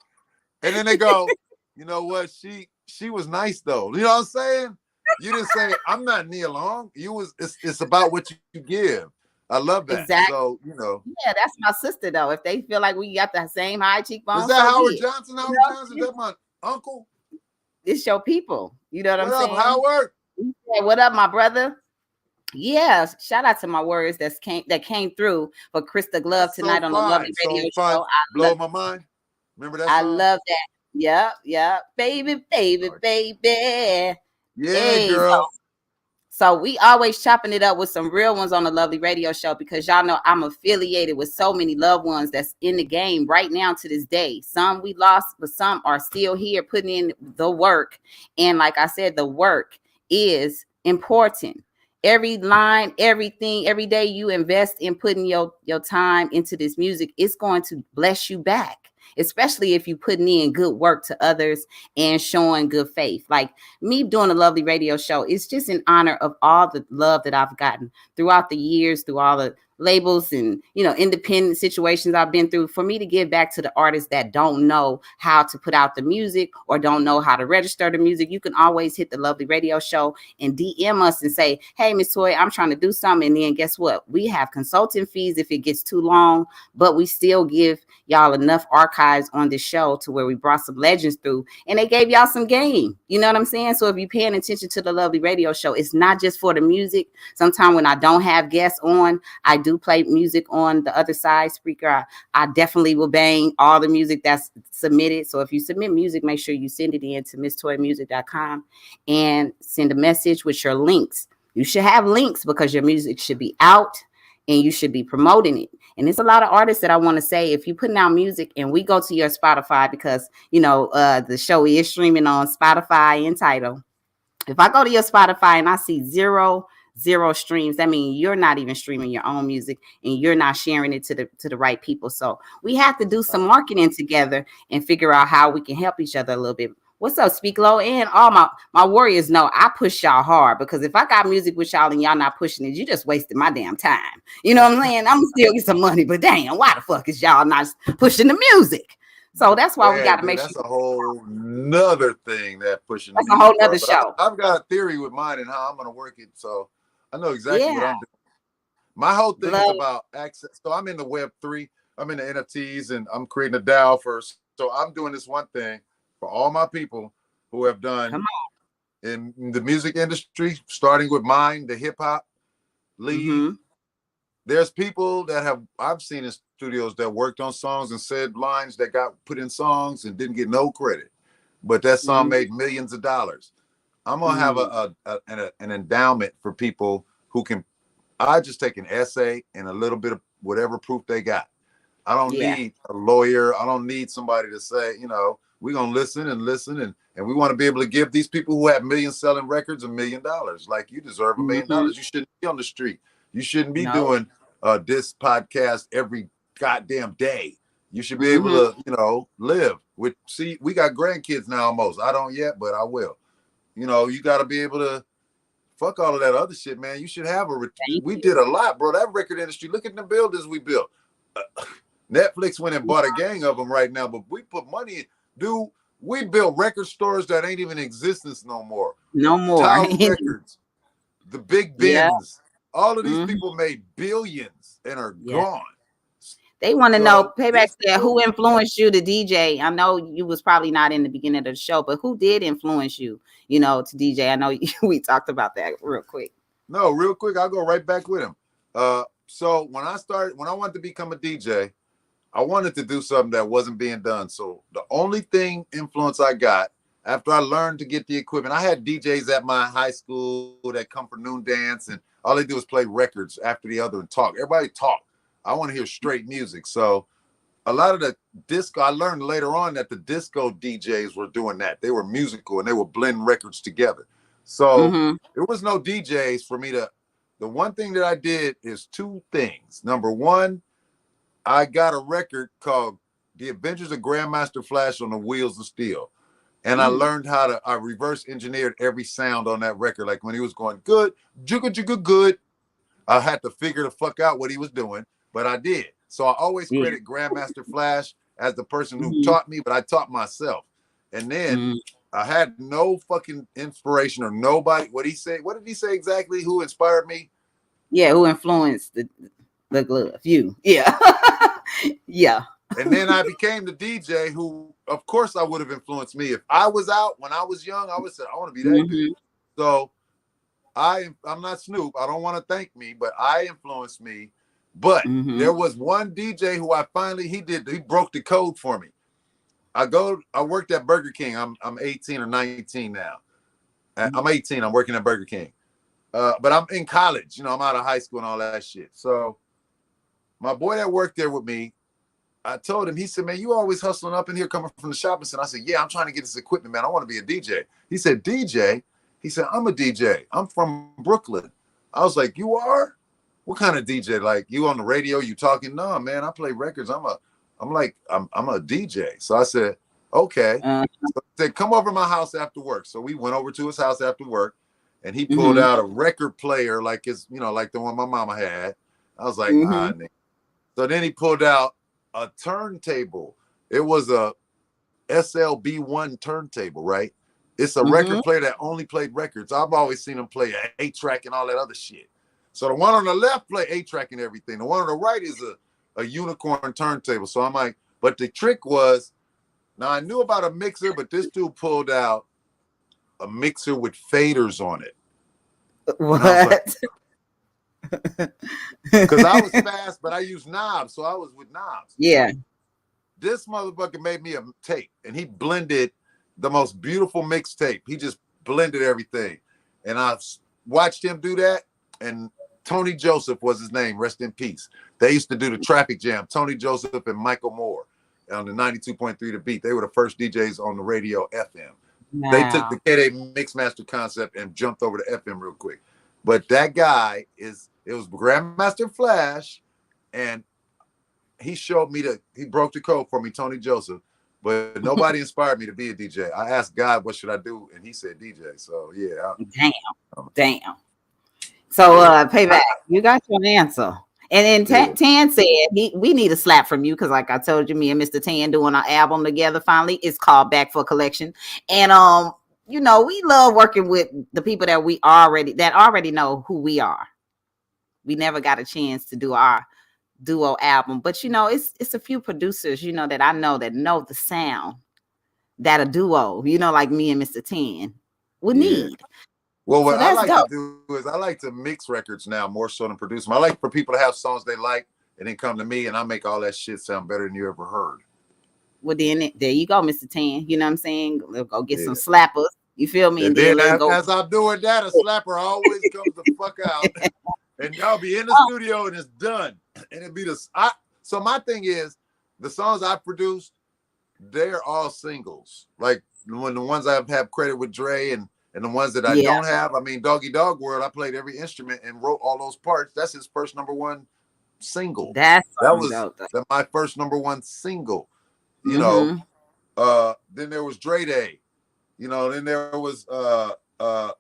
And then they go, you know what? She was nice though. You know what I'm saying? You didn't say, I'm not Nia Long. It's about what you give. I love that.
Exactly.
So, you know.
Yeah, that's my sister though. If they feel like we got the same high cheekbones,
Is that
so
Howard
be it.
Johnson? Howard
You know?
Johnson? Is that my uncle?
It's your people. You know what
What
I'm
up,
saying?
Howard?
Yeah, what up, my brother? Yeah, shout out to my words that came through for Krista Glove
That's
tonight
so
on the Lovely
fine. So
Radio
fine.
Show.
Blow my mind. Remember that
I
song?
love that. Yeah, yeah, baby, baby, baby.
Yeah,
Hey,
girl.
so we always chopping it up with some real ones on the Lovely Radio Show because y'all know I'm affiliated with so many loved ones that's in the game right now to this day. Some we lost, but some are still here putting in the work. And like I said, the work is important. Every line, everything, every day you invest in putting your time into this music, it's going to bless you back, especially if you putting in good work to others and showing good faith. Like me doing a Lovely Radio Show, it's just in honor of all the love that I've gotten throughout the years, through all the labels and independent situations I've been through, for me to give back to the artists that don't know how to put out the music or don't know how to register the music. You can always hit the Lovely Radio Show and DM us and say, hey, Miss Toy, I'm trying to do something. And then guess what? We have consulting fees if it gets too long, but we still give y'all enough archives on this show to where we brought some legends through and they gave y'all some game. You know what I'm saying? So if you're paying attention to the Lovely Radio Show, it's not just for the music. Sometimes when I don't have guests on, I do play music on the other side speaker. I definitely will bang all the music that's submitted. So if you submit music, make sure you send it in to misstoymusic.com and send a message with your links. You should have links because your music should be out and you should be promoting it. And there's a lot of artists that I want to say, if you're putting out music and we go to your Spotify, because the show is streaming on Spotify and Tidal. If I go to your Spotify and I see zero streams, that means you're not even streaming your own music and you're not sharing it to the right people. So we have to do some marketing together and figure out how we can help each other a little bit. What's up, Speak Low? And all my warriors know I push y'all hard, because if I got music with y'all and y'all not pushing it, you just wasted my damn time. You know what I'm saying? I'm gonna still get some money, but damn, why the fuck is y'all not pushing the music? So that's why we got to make sure.
That's a whole nother thing, that pushing.
That's a whole nother show.
I've got a theory with mine and how I'm going to work it. So I know exactly what I'm doing. My whole thing is about access. So I'm in the Web3. I'm in the NFTs and I'm creating a DAO first. So I'm doing this one thing for all my people who have done in the music industry, starting with mine, the hip hop lead. Mm-hmm. There's people that I've seen in studios that worked on songs and said lines that got put in songs and didn't get no credit, but that song made millions of dollars. I'm gonna have an endowment for people who can. I just take an essay and a little bit of whatever proof they got. I don't need a lawyer. I don't need somebody to say, we're gonna listen and we want to be able to give these people who have million-selling records $1 million. Like, you deserve $1 million. You shouldn't be on the street. You shouldn't be doing this podcast every goddamn day. You should be able to, live with. See, we got grandkids now almost. I don't yet, but I will. You got to be able to fuck all of that other shit, man. You should have we did a lot, bro. That record industry, look at the buildings we built. Netflix went and bought a gang of them right now, but we put money in. Dude, we built record stores that ain't even in existence no more.
No more.
Tower Records, the Big Bins. All of these
Mhm.
people made billions and are
Yeah.
gone.
They want to know,
So
Payback
this
said, who
dude,
influenced you to DJ? I know you was probably not in the beginning of the show, but who did influence you, to DJ? I know we talked about that real quick.
no, real quick, I'll go right back with him. So when I wanted to become a DJ, I wanted to do something that wasn't being done. So the only influence I got after I learned to get the equipment, I had DJs at my high school that come for noon dance, and all they do is play records after the other and talk. Everybody talk. I want to hear straight music. So a lot of the disco, I learned later on that the disco DJs were doing that. They were musical and they would blend records together. So
Mm-hmm.
there was no DJs for me to. The one thing that I did is two things. Number one, I got a record called The Adventures of Grandmaster Flash on the Wheels of Steel. And I learned I reverse engineered every sound on that record. Like when he was going good, jigga jigga good, I had to figure the fuck out what he was doing, but I did. So I always
Yeah.
credit Grandmaster Flash as the person who
Mm-hmm.
taught me, but I taught myself. And then
Mm-hmm.
I had no fucking inspiration or nobody. What did he say exactly? Who inspired me?
Yeah, who influenced the glove? You. Yeah. Yeah.
And then I became the DJ who, of course, I would have influenced me. If I was out when I was young, I would say, I want to be that dude.
Mm-hmm.
So I'm not Snoop. I don't want to thank me, but I influenced me. But
Mm-hmm.
there was one DJ who he broke the code for me. I worked at Burger King. I'm 18 or 19 now. I'm 18. I'm working at Burger King. But I'm in college, I'm out of high school and all that shit. So my boy that worked there with me, I told him, he said, man, you always hustling up in here coming from the shopping center. I said, yeah, I'm trying to get this equipment, man. I want to be a DJ. He said, DJ? He said, I'm a DJ. I'm from Brooklyn. I was like, you are? What kind of DJ? Like, you on the radio, you talking? No, man, I play records. I'm a DJ. So I said, okay. So he said, come over to my house after work. So we went over to his house after work, and he pulled out a record player like like the one my mama had. I was like, nigga. So then he pulled out a turntable. It was a SLB1 turntable, right? It's a record player that only played records. I've always seen him play an 8-track and all that other shit. So the one on the left play 8-track and everything. The one on the right is a unicorn turntable. So I'm like, but the trick was, now I knew about a mixer, but this dude pulled out a mixer with faders on it.
What?
Because I was fast, but I used knobs, so I was with knobs.
Yeah.
This motherfucker made me a tape, and he blended the most beautiful mixtape. He just blended everything. And I watched him do that, and Tony Joseph was his name, rest in peace. They used to do the Traffic Jam, Tony Joseph and Michael Moore on the 92.3 The Beat. They were the first DJs on the radio FM. Wow. They took the K-Day Mixmaster concept and jumped over to FM real quick. But that guy it was Grandmaster Flash, and he showed me he broke the code for me, Tony Joseph, but nobody inspired me to be a DJ. I asked God, what should I do? And he said DJ. So yeah.
Damn. So Payback, you got your answer. And then Tan said we need a slap from you because, like I told you, me and Mr. Tan doing our album together finally. It's called Back for Collection. And we love working with the people that already know who we are. We never got a chance to do our duo album, but it's a few producers that I know that know the sound that a duo like me and Mr. Tan would need.
Well, what I like to do is I like to mix records now more so than produce them. I like for people to have songs they like and then come to me and I make all that shit sound better than you ever heard.
Well, then there you go, Mr. Tan. You know what I'm saying? Let's go get some slappers. You feel me?
And then as I'm doing that, a slapper always comes the fuck out. And y'all be in the studio and it's done. And it'd be so my thing is the songs I produced, they're all singles. Like when the ones I have credit with Dre and the ones that I don't have, I mean, Doggy Dog World, I played every instrument and wrote all those parts. That's his first #1 single. That was my first #1 single. Then there was Dre Day. Then there was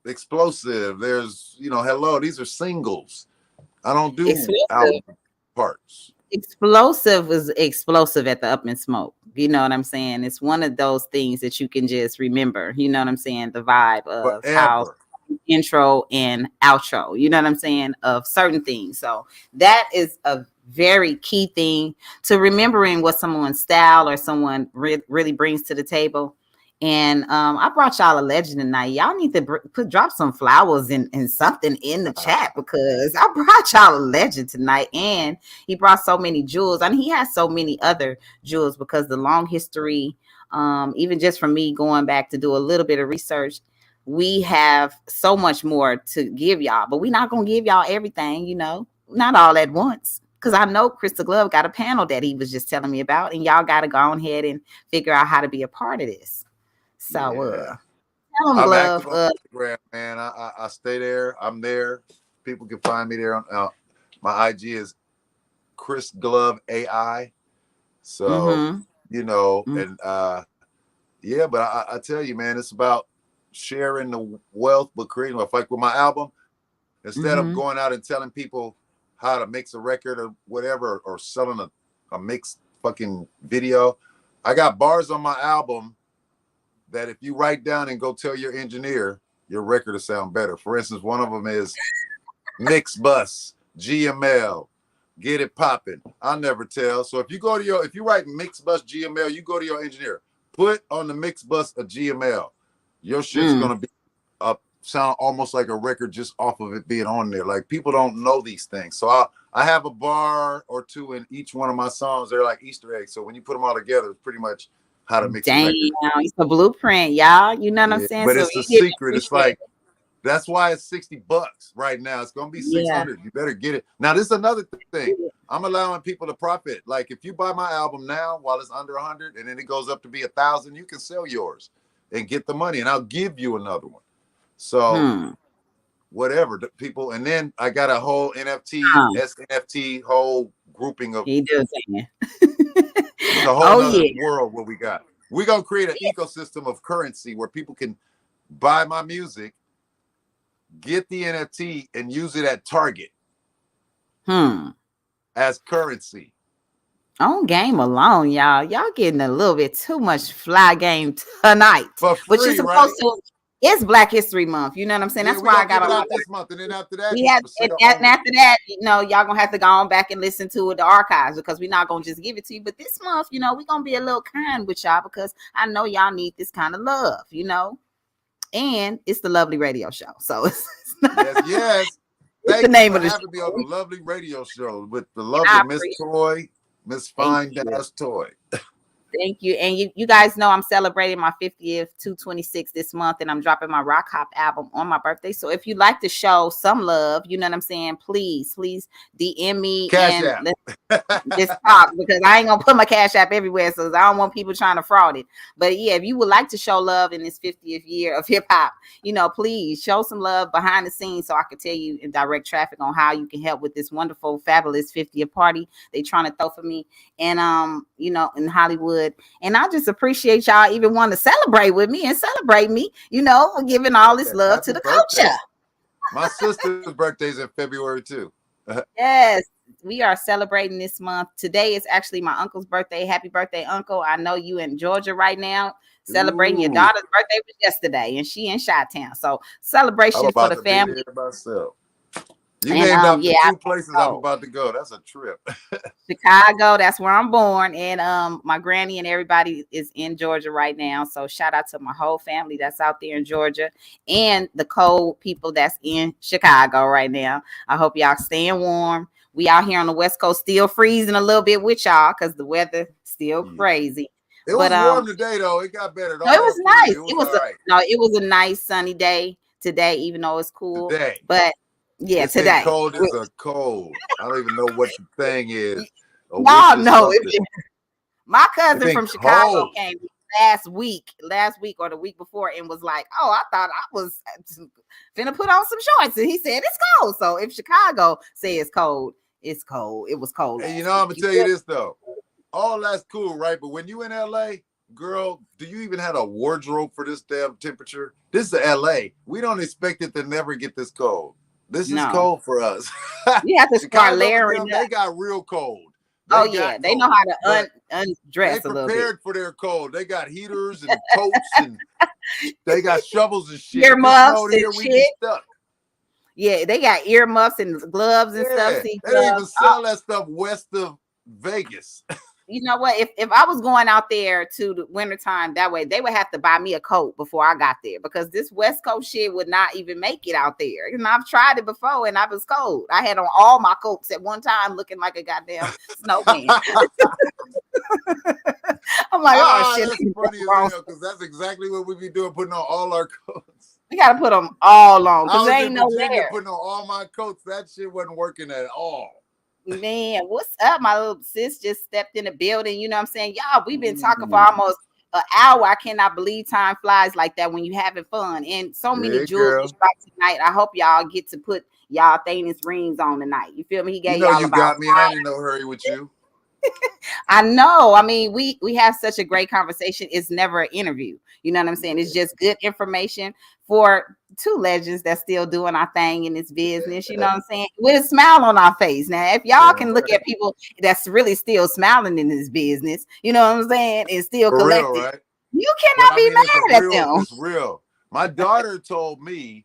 Explosive. There's Hello. These are singles. I don't do album parts.
Explosive was explosive at the Up in Smoke. You know what I'm saying? It's one of those things that you can just remember. You know what I'm saying? The vibe of
Forever.
intro and outro, you know what I'm saying, of certain things. So that is a very key thing to remembering what someone's style or someone really brings to the table. And I brought y'all a legend tonight. Y'all need to drop some flowers and something in the chat, because I brought y'all a legend tonight, and he brought so many jewels. I mean, he has so many other jewels, because the long history, even just from me going back to do a little bit of research, we have so much more to give y'all, but we're not gonna give y'all everything, you know, not all at once. Because I know Crystal Glove got a panel that he was just telling me about, and y'all got to go on ahead and figure out how to be a part of this. So, tell him,
I'm
Glove.
active on Instagram, man. I stay there. I'm there. People can find me there. My IG is Chris Glove AI. So, you know, and yeah, but I tell you, man, it's about sharing the wealth, but creating a fight with my album. Instead of going out and telling people how to mix a record or whatever, or selling a mixed fucking video, I got bars on my album that if you write down and go tell your engineer, your record will sound better. For instance, one of them is mix bus, GML, get it popping. I'll never tell. So if you write mix bus GML, you go to your engineer, put on the mix bus a GML. Your shit's gonna be sound almost like a record just off of it being on there. Like, people don't know these things. So I have a bar or two in each one of my songs. They're like Easter eggs. So when you put them all together, it's pretty much how to mix a record.
It's a blueprint, y'all. You know what I'm saying?
But
so
it's a secret. It's like, that's why it's $60 right now. It's gonna be 600. You better get it. Now, this is another thing. I'm allowing people to profit. Like, if you buy my album now while it's under 100, and then it goes up to be 1,000, you can sell yours and get the money, and I'll give you another one. So whatever the people, and then I got a whole NFT, SNFT whole grouping of.
He does.
It's a whole other world what we got. We're gonna create an ecosystem of currency where people can buy my music, get the NFT, and use it at Target as currency.
On game alone, y'all getting a little bit too much fly game tonight.
For free,
but you're supposed to. It's Black History Month. You know what I'm saying? That's why I got
it out this month, and then after that,
and after that, you know, y'all gonna have to go on back and listen to the archives, because we're not gonna just give it to you. But this month, you know, we're gonna be a little kind with y'all, because I know y'all need this kind of love, you know. And it's the Lovely Radio Show, so it's
yes. Thank
the name
you
of the
show. To be on the Lovely Radio Show with the lovely Miss Toy, Miss Fine Dash Toy.
Thank you. And you guys know I'm celebrating my 50th 226 this month, and I'm dropping my Rock Hop album on my birthday. So if you'd like to show some love, you know what I'm saying, please DM me and let's talk, because I ain't gonna put my Cash App everywhere, so I don't want people trying to fraud it. But yeah, if you would like to show love in this 50th year of hip hop, you know, please show some love behind the scenes, so I can tell you in direct traffic on how you can help with this wonderful, fabulous 50th party they trying to throw for me, and you know, in Hollywood. And I just appreciate y'all even want to celebrate with me and celebrate me, you know, for giving all this love to the culture.
My sister's birthday's in February too.
Yes, we are celebrating this month. Today is actually my uncle's birthday. Happy birthday, Uncle. I know you in Georgia right now celebrating. Your daughter's birthday was yesterday, and she in Chi-Town. So celebration for the family.
You named up the two places I'm about to go. That's a trip.
Chicago, that's where I'm born. And my granny and everybody is in Georgia right now. So shout out to my whole family that's out there in Georgia, and the cold people that's in Chicago right now. I hope y'all staying warm. We out here on the West Coast still freezing a little bit with y'all, because the weather still crazy.
It was warm today though. It got better.
No, it was nice. It was a nice sunny day today, even though it's cool. But yeah, today.
Cold is a cold. I don't even know what the thing is.
No. My cousin from Chicago came last week or the week before, and was like, "Oh, I thought I was finna put on some shorts," and he said it's cold. So if Chicago says it's cold, it's cold. It was cold.
And you know, I'm gonna tell you this though. All that's cool, right? But when you in LA, girl, do you even have a wardrobe for this damn temperature? This is LA. We don't expect it to never get this cold. This is cold for us.
You have to start layering.
They got real cold.
Oh
They
yeah,
got
they know
cold,
how to
but they
undress a little bit.
prepared for their cold. They got heaters and coats and they got shovels and shit. If it
Earmuffs
snowed
and
here, we'd be
shit.
stuck.
Yeah, they got earmuffs and gloves and stuff.
Yeah,
See,
they don't even
gloves.
sell that stuff west of Vegas.
You know what? If I was going out there to the wintertime that way, they would have to buy me a coat before I got there because this West Coast shit would not even make it out there. You know, I've tried it before and I was cold. I had on all my coats at one time looking like a goddamn snowman. I'm like, oh shit.
That's funny as hell because that's exactly what we be doing, putting on all our coats.
We gotta put them all on
I
because
was
they
in
ain't no
Virginia
there.
putting on all my coats. That shit wasn't working at all.
Man, what's up? My little sis just stepped in the building. You know what I'm saying? Y'all, we've been talking for almost an hour. I cannot believe time flies like that when you're having fun. And so many jewelry drops tonight. I hope y'all get to put y'all Thanis rings on tonight. You feel me? He gave y'all
You
about
got me. I ain't in no hurry with you.
I know. I mean, we have such a great conversation. It's never an interview. You know what I'm saying? It's just good information for two legends that's still doing our thing in this business. You know what I'm saying? With a smile on our face. Now, if y'all can look at people that's really still smiling in this business, you know what I'm saying, and still
For
collected,
real, right?
you cannot be mad at them.
It's real. My daughter told me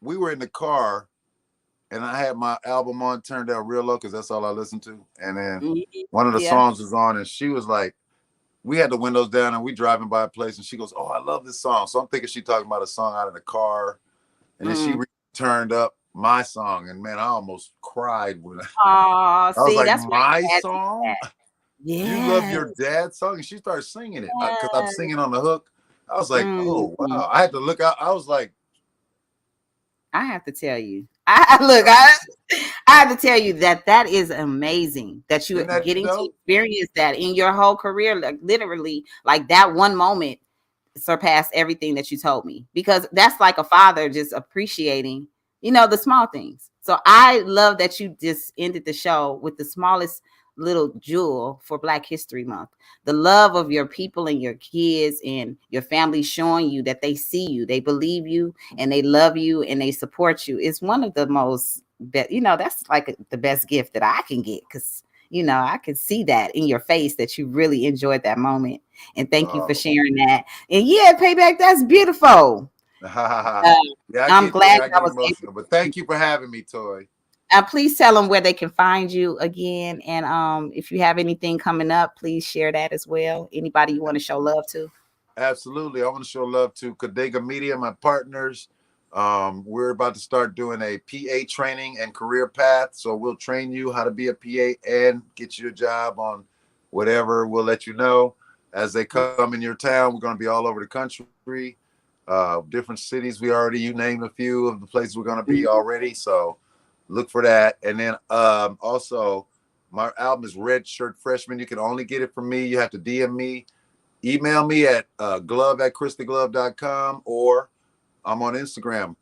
we were in the car and I had my album on turned out real low because that's all I listened to. And then one of the songs was on and she was like, we had the windows down and we driving by a place and she goes, oh, I love this song. So I'm thinking she talking about a song out of the car. And then she turned up my song and man, I almost cried when I was like, that's my song? Yeah. You love your dad's song? And she started singing it because I'm singing on the hook. I was like, oh, wow. I had to look out. I was like,
I have to tell you. I have to tell you that is amazing that you are getting to experience that in your whole career. Like literally, like that one moment surpassed everything that you told me because that's like a father just appreciating, you know, the small things. So I love that you just ended the show with the smallest little jewel for Black History Month. The love of your people and your kids and your family showing you that they see you, they believe you, and they love you and they support you is one of the most, you know, that's like the best gift that I can get because, you know, I can see that in your face that you really enjoyed that moment. And thank you for sharing that. And yeah, Payback, that's beautiful. I'm glad I was
emotional, but thank you for having me, Toy.
Please tell them where they can find you again. And if you have anything coming up, please share that as well. Anybody you want to show love to?
Absolutely. I want to show love to Kadega Media, my partners. We're about to start doing a PA training and career path. So we'll train you how to be a PA and get you a job on whatever. We'll let you know as they come in your town. We're going to be all over the country, different cities. You named a few of the places we're going to be already. So look for that. And then also my album is Red Shirt Freshman. You can only get it from me. You have to DM me, email me at glove@christheglove.com, or I'm on Instagram,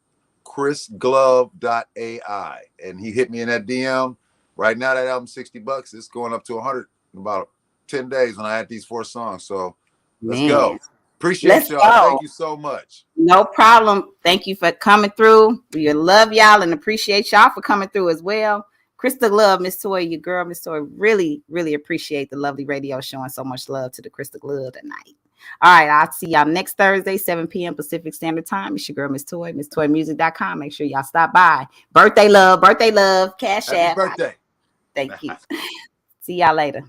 chrisglove.ai. And he hit me in that DM. Right now that album's $60. It's going up to 100 in about 10 days when I add these 4 songs. So let's go. Appreciate y'all. Thank you so much.
No problem. Thank you for coming through. We love y'all and appreciate y'all for coming through as well. Krista Glove, Miss Toy, your girl, Miss Toy, really, really appreciate the lovely radio showing so much love to the Krista Glove tonight. All right, I'll see y'all next Thursday, 7 p.m. Pacific Standard Time. It's your girl, Miss Toy, MissToyMusic.com. Make sure y'all stop by. Birthday love, Cash App.
Happy birthday.
Thank you. See y'all later.